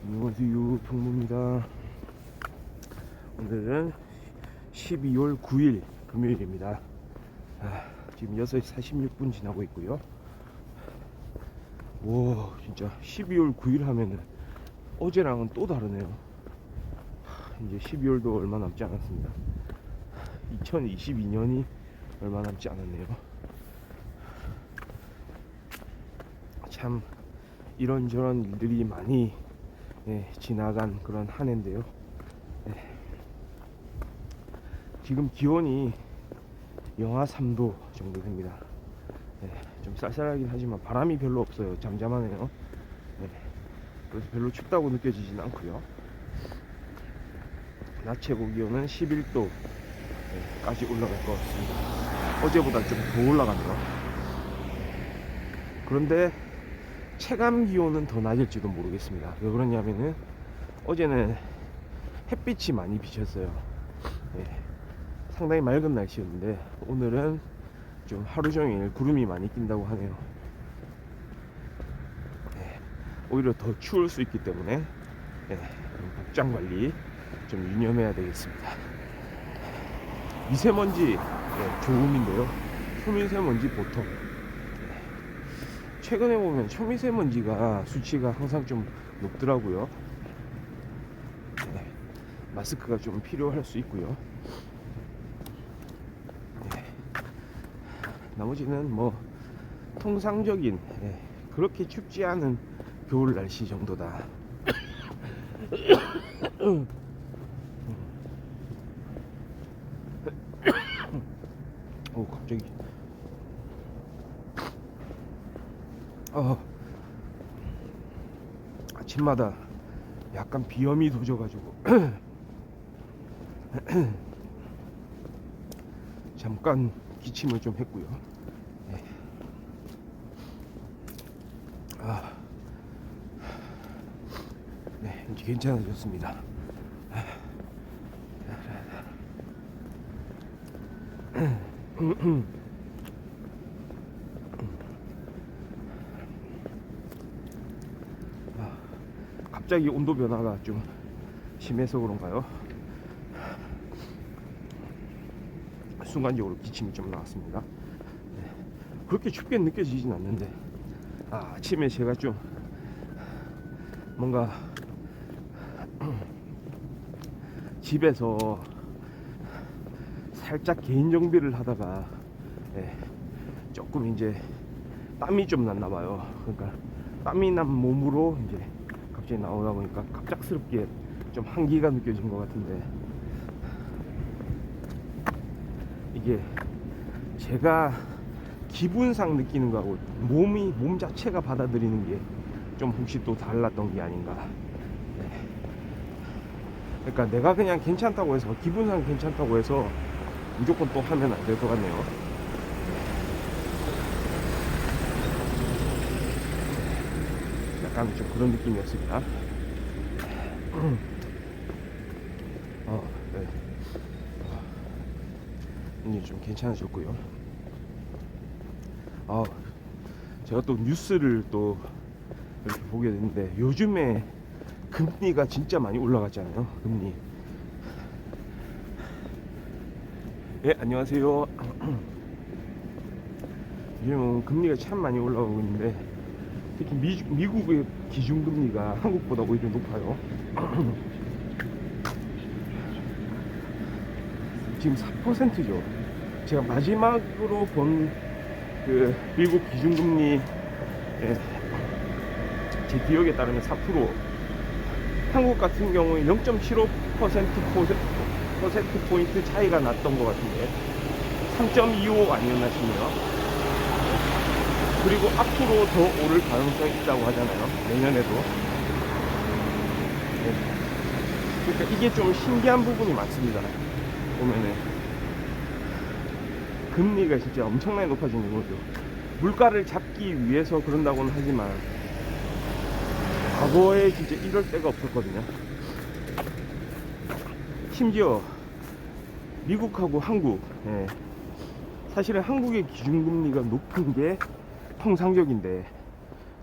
안녕하세요, 평무입니다. 오늘은 12월 9일 금요일입니다. 지금 6시 46분 지나고 있고요. 와, 진짜 12월 9일 하면은 어제랑은 또 다르네요. 이제 12월도 얼마 남지 않았습니다. 2022년이 얼마 남지 않았네요. 참 이런저런 일들이 많이 지나간 그런 한 해인데요. 지금 기온이 영하 3도 정도 됩니다. 좀 쌀쌀하긴 하지만 바람이 별로 없어요. 잠잠하네요. 그래서 별로 춥다고 느껴지진 않고요. 낮 최고 기온은 11도 까지 올라갈 것 같습니다. 어제보다 좀 더 올라가네요. 그런데 체감 기온은 더 낮을지도 모르겠습니다. 왜 그러냐면은 어제는 햇빛이 많이 비쳤어요. 상당히 맑은 날씨였는데 오늘은 좀 하루 종일 구름이 많이 낀다고 하네요. 오히려 더 추울 수 있기 때문에 복장 관리 좀 유념해야 되겠습니다. 미세먼지 좋음인데요. 초미세먼지 보통 최근에 보면 초미세먼지가 수치가 항상 좀 높더라고요. 마스크가 좀 필요할 수 있고요. 나머지는 뭐 통상적인 그렇게 춥지 않은 겨울 날씨 정도다. 오, 갑자기 아침마다 약간 비염이 도져가지고 잠깐 기침을 좀 했고요. 네, 이제 괜찮아졌습니다. 갑자기 온도 변화가 좀 심해서 그런가요? 순간적으로 기침이 좀 나왔습니다. 그렇게 춥게 느껴지진 않는데 아침에 제가 좀 뭔가 집에서 살짝 개인 정비를 하다가 조금 이제 땀이 좀 났나봐요. 그러니까 땀이 난 몸으로 이제 갑자기 나오다 보니까 갑작스럽게 좀 한기가 느껴진 것 같은데, 이게 제가 기분상 느끼는 거하고 몸 자체가 받아들이는 게 좀 혹시 또 달랐던 게 아닌가. 그러니까 내가 그냥 괜찮다고 해서, 기분상 괜찮다고 해서 무조건 또 하면 안 될 것 같네요. 약간 좀 그런 느낌이었습니다. 네. 이제 좀 괜찮아졌고요. 제가 또 뉴스를 또 이렇게 보게 됐는데, 요즘에 금리가 진짜 많이 올라갔잖아요. 금리. 안녕하세요. 요즘 금리가 참 많이 올라가고 있는데, 특히 미국의 기준금리가 한국보다 오히려 높아요. 지금 4%죠. 제가 마지막으로 본 그 미국 기준금리, 제 기억에 따르면 4%, 한국 같은 경우에 0.75%포인트 차이가 났던 것 같은데 3.25 아니었나 싶네요. 그리고 앞으로 더 오를 가능성이 있다고 하잖아요, 내년에도. 그러니까 이게 좀 신기한 부분이 많습니다. 보면은 금리가 진짜 엄청나게 높아지는 거죠. 물가를 잡기 위해서 그런다고는 하지만 과거에 진짜 이럴 때가 없었거든요. 심지어 미국하고 한국, 사실은 한국의 기준금리가 높은 게 통상적인데,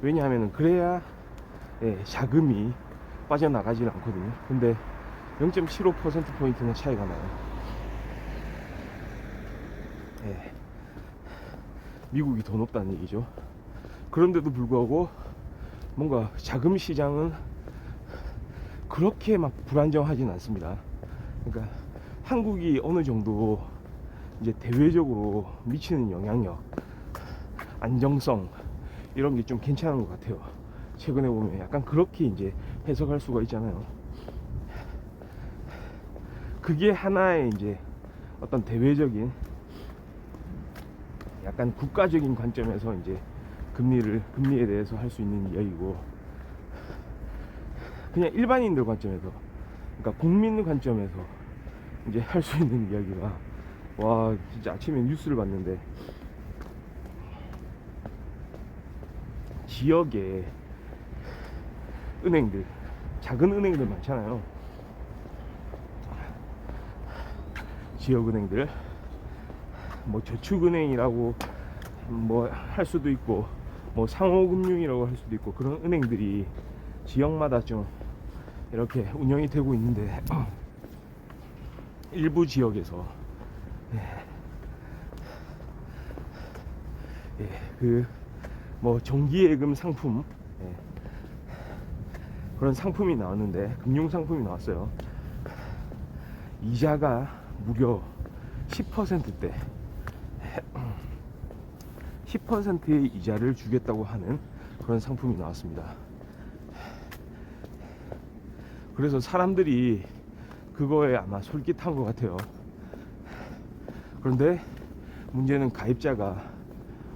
왜냐하면 그래야 자금이 빠져나가지는 않거든요. 근데 0.75%포인트는 차이가 나요. 예. 미국이 더 높다는 얘기죠. 그런데도 불구하고 뭔가 자금 시장은 그렇게 막 불안정하진 않습니다. 그러니까 한국이 어느 정도 이제 대외적으로 미치는 영향력, 안정성 이런 게 좀 괜찮은 것 같아요. 최근에 보면 약간 그렇게 이제 해석할 수가 있잖아요. 그게 하나의 이제 어떤 대외적인 약간 국가적인 관점에서 이제 금리에 대해서 할 수 있는 이야기고, 그냥 일반인들 관점에서, 그러니까 국민 관점에서 이제 할 수 있는 이야기가, 와 진짜 아침에 뉴스를 봤는데 지역에 은행들, 작은 은행들 많잖아요. 지역은행들, 뭐 저축은행이라고 뭐 할 수도 있고, 뭐 상호금융이라고 할 수도 있고, 그런 은행들이 지역마다 좀 이렇게 운영이 되고 있는데 일부 지역에서 그 뭐 정기예금 상품, 그런 상품이 나왔는데, 금융 상품이 나왔어요. 이자가 무려 10%대 10%의 이자를 주겠다고 하는 그런 상품이 나왔습니다. 그래서 사람들이 그거에 아마 솔깃한 것 같아요. 그런데 문제는 가입자가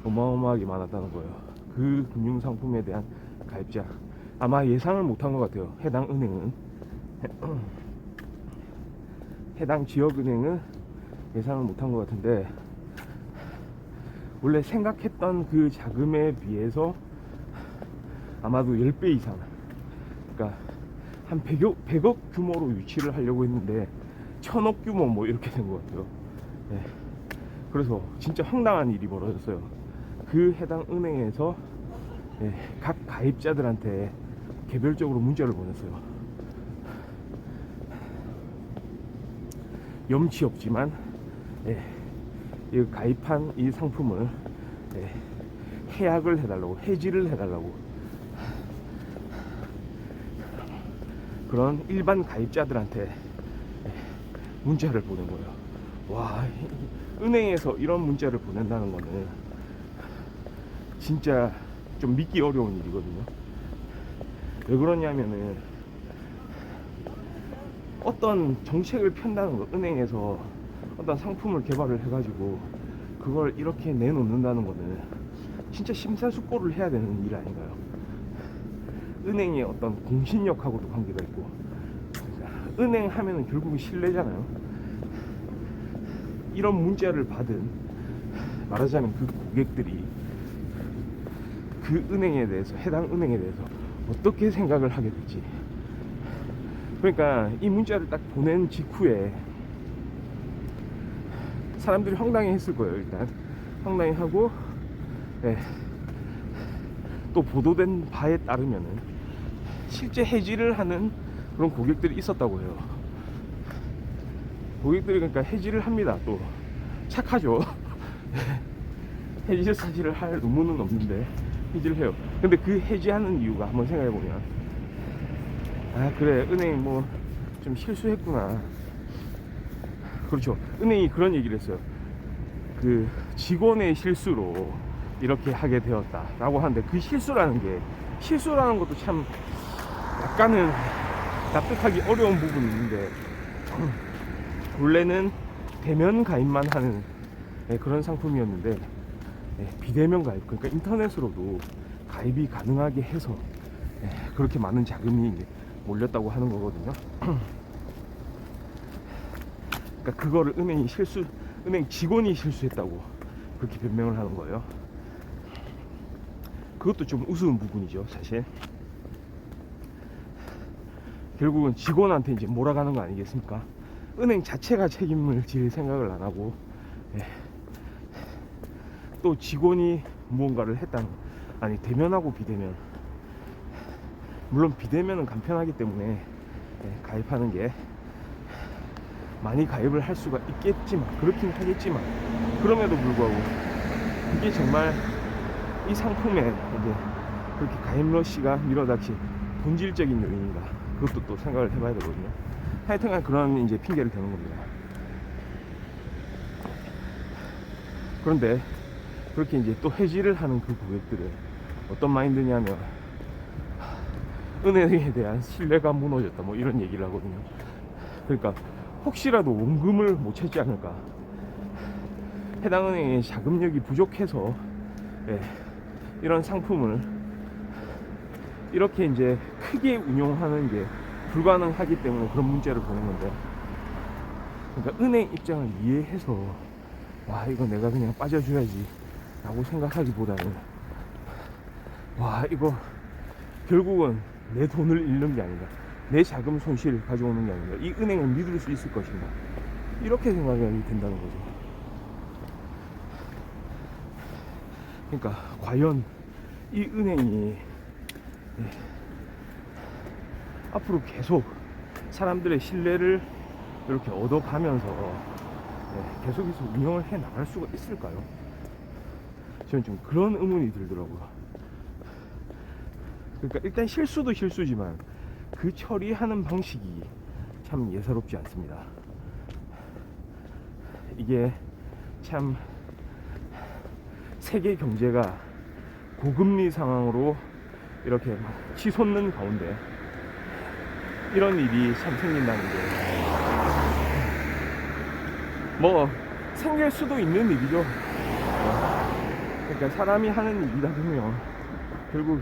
어마어마하게 많았다는 거예요. 그 금융상품에 대한 가입자, 아마 예상을 못한 것 같아요. 해당 은행은 해당 지역은행은 예상을 못한 것 같은데, 원래 생각했던 그 자금에 비해서 아마도 10배 이상, 그러니까 한 100억 규모로 유치를 하려고 했는데 1000억 규모 뭐 이렇게 된 것 같아요. 네. 그래서 진짜 황당한 일이 벌어졌어요. 그 해당 은행에서 각 가입자들한테 개별적으로 문자를 보냈어요. 염치 없지만 이 가입한 이 상품을 해약을 해달라고, 해지를 해달라고, 그런 일반 가입자들한테 문자를 보낸 거예요. 와, 은행에서 이런 문자를 보낸다는 거는 진짜 좀 믿기 어려운 일이거든요. 왜 그러냐면은 어떤 정책을 편다는 거, 은행에서 어떤 상품을 개발을 해가지고 그걸 이렇게 내놓는다는 거는 진짜 심사숙고를 해야 되는 일 아닌가요? 은행의 어떤 공신력하고도 관계가 있고, 그러니까 은행 하면은 결국은 신뢰잖아요. 이런 문자를 받은, 말하자면 그 고객들이 그 은행에 대해서, 해당 은행에 대해서 어떻게 생각을 하게 될지. 그러니까 이 문자를 딱 보낸 직후에 사람들이 황당해 했을 거예요. 일단 황당해 하고, 또 보도된 바에 따르면은 실제 해지를 하는 그런 고객들이 있었다고 해요. 고객들이 그러니까 해지를 합니다. 또 착하죠. 해지 사실을 할 의무는 없는데 해지를 해요. 근데 그 해지하는 이유가, 한번 생각해보면, 아 그래, 은행이 뭐 좀 실수했구나. 그렇죠. 은행이 그런 얘기를 했어요. 그 직원의 실수로 이렇게 하게 되었다 라고 하는데, 그 실수라는 것도 참 약간은 납득하기 어려운 부분이 있는데, 원래는 대면 가입만 하는 그런 상품이었는데, 비대면 가입, 그러니까 인터넷으로도 가입이 가능하게 해서 그렇게 많은 자금이 몰렸다고 하는 거거든요. 그러니까 그거를 은행 직원이 실수했다고 그렇게 변명을 하는 거예요. 그것도 좀 우스운 부분이죠, 사실. 결국은 직원한테 이제 몰아가는 거 아니겠습니까? 은행 자체가 책임을 질 생각을 안 하고, 또 직원이 무언가를 했다는, 아니 대면하고 비대면 물론 비대면은 간편하기 때문에 가입하는 게 많이 가입을 할 수가 있겠지만, 그렇긴 하겠지만, 그럼에도 불구하고 이게 정말 이 상품에 이제 그렇게 가입 러시가 밀어닥친 본질적인 요인인가, 그것도 또 생각을 해봐야 되거든요. 하여튼간 그런 이제 핑계를 대는 겁니다. 그런데 그렇게 이제 또 해지를 하는 그 고객들은 어떤 마인드냐면, 은행에 대한 신뢰가 무너졌다, 뭐 이런 얘기를 하거든요. 그러니까 혹시라도 원금을 못 찾지 않을까, 해당 은행의 자금력이 부족해서 이런 상품을 이렇게 이제 크게 운용하는 게 불가능하기 때문에 그런 문제를 보는 건데, 그러니까 은행 입장을 이해해서 와 이거 내가 그냥 빠져줘야지 라고 생각하기보다는, 와 이거 결국은 내 돈을 잃는 게 아닌가, 내 자금 손실을 가져오는 게 아닌가, 이 은행을 믿을 수 있을 것인가, 이렇게 생각이 된다는 거죠. 그러니까 과연 이 은행이 앞으로 계속 사람들의 신뢰를 이렇게 얻어가면서 계속해서 운영을 해 나갈 수가 있을까요? 저는 좀 그런 의문이 들더라고요. 그러니까 일단 실수도 실수지만 그 처리하는 방식이 참 예사롭지 않습니다. 이게 참 세계 경제가 고금리 상황으로 이렇게 막 치솟는 가운데 이런 일이 참 생긴다는 게 뭐 생길 수도 있는 일이죠. 그러니까 사람이 하는 일이다 보면 결국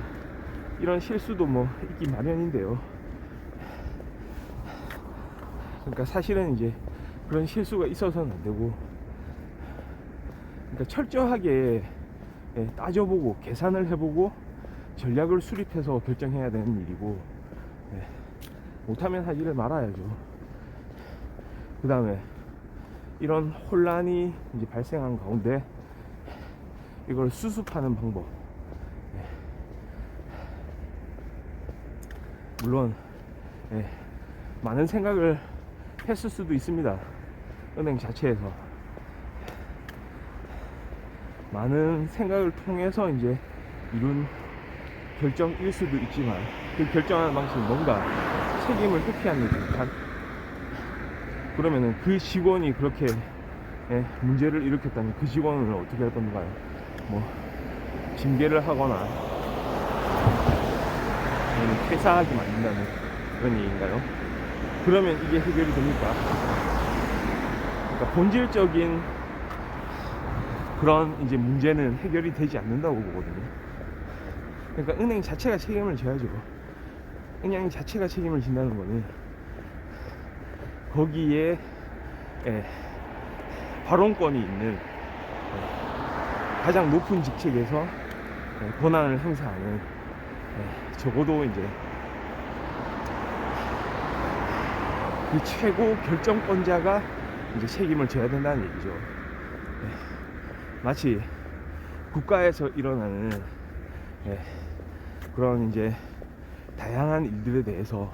이런 실수도 뭐 있기 마련인데요. 그러니까 사실은 이제 그런 실수가 있어서는 안 되고, 그러니까 철저하게 따져보고 계산을 해보고 전략을 수립해서 결정해야 되는 일이고, 못하면 하지를 말아야죠. 그 다음에 이런 혼란이 이제 발생한 가운데 이걸 수습하는 방법, 물론 많은 생각을 했을 수도 있습니다. 은행 자체에서 많은 생각을 통해서 이제 이룬 결정일 수도 있지만, 그 결정하는 방식이 뭔가 책임을 회피하는 듯한, 그러면은 그 직원이 그렇게 문제를 일으켰다면 그 직원을 어떻게 할 건가요? 뭐 징계를 하거나 아니면 퇴사하게 만든다는 그런 얘기인가요? 그러면 이게 해결이 됩니까? 그러니까 본질적인 그런 이제 문제는 해결이 되지 않는다고 보거든요. 그러니까 은행 자체가 책임을 져야죠. 은행 자체가 책임을 진다는 거는 거기에 발언권이 있는 가장 높은 직책에서 권한을 행사하는 적어도 이제 그 최고 결정권자가 이제 책임을 져야 된다는 얘기죠. 마치 국가에서 일어나는 그런 이제 다양한 일들에 대해서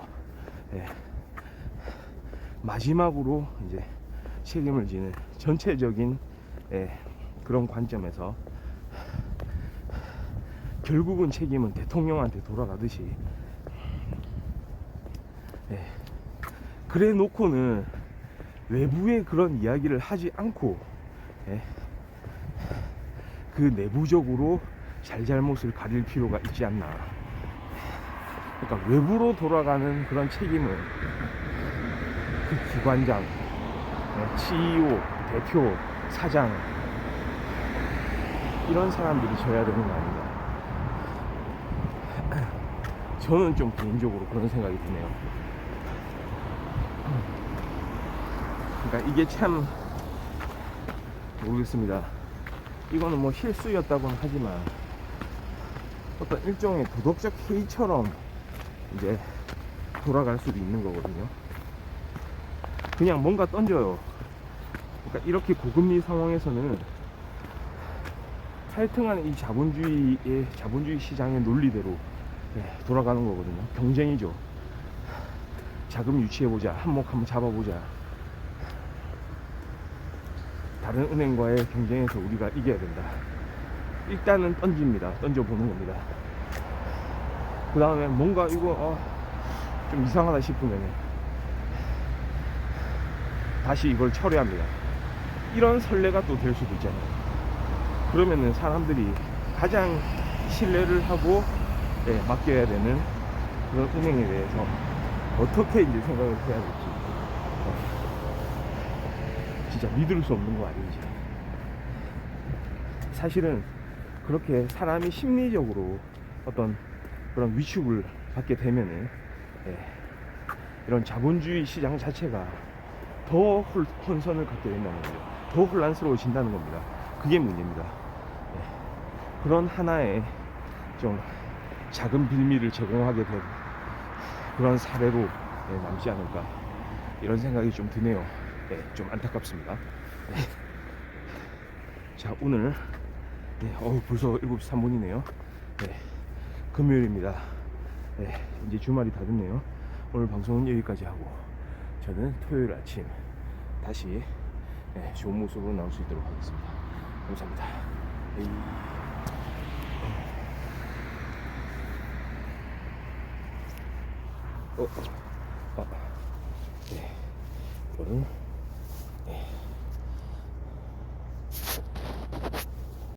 마지막으로 이제 책임을 지는 전체적인 그런 관점에서 결국은 책임은 대통령한테 돌아가듯이, 그래 놓고는 외부의 그런 이야기를 하지 않고 그 내부적으로 잘잘못을 가릴 필요가 있지 않나. 그러니까 외부로 돌아가는 그런 책임을 그 기관장, CEO, 대표, 사장, 이런 사람들이 져야 되는 거 아닌가. 저는 좀 개인적으로 그런 생각이 드네요. 그러니까 이게 참 모르겠습니다. 이거는 뭐 실수였다고는 하지만 어떤 일종의 도덕적 해이처럼 이제 돌아갈 수도 있는 거거든요. 그냥 뭔가 던져요. 그러니까 이렇게 고금리 상황에서는 하여튼간 이 자본주의 시장의 논리대로 돌아가는 거거든요. 경쟁이죠. 자금 유치해보자, 한몫 한번 잡아보자. 다른 은행과의 경쟁에서 우리가 이겨야 된다. 일단은 던집니다. 던져보는 겁니다. 그 다음에 뭔가 이거 좀 이상하다 싶으면 다시 이걸 철회합니다. 이런 선례가 또 될 수도 있잖아요. 그러면은 사람들이 가장 신뢰를 하고 맡겨야 되는 그런 은행에 대해서 어떻게 이제 생각을 해야 될지 진짜 믿을 수 없는 거 아닌지. 사실은 그렇게 사람이 심리적으로 어떤 그런 위축을 받게 되면은 이런 자본주의 시장 자체가 더 혼선을 갖게 된다는 거죠. 더 혼란스러워진다는 겁니다. 그게 문제입니다. 그런 하나의 좀 작은 빌미를 제공하게 된 그런 사례로 남지 않을까 이런 생각이 좀 드네요. 좀 안타깝습니다. 자, 오늘 벌써 7시 3분이네요. 금요일입니다. 이제 주말이 다 됐네요. 오늘 방송은 여기까지 하고 저는 토요일 아침 다시 좋은 모습으로 나올 수 있도록 하겠습니다. 감사합니다. 이거는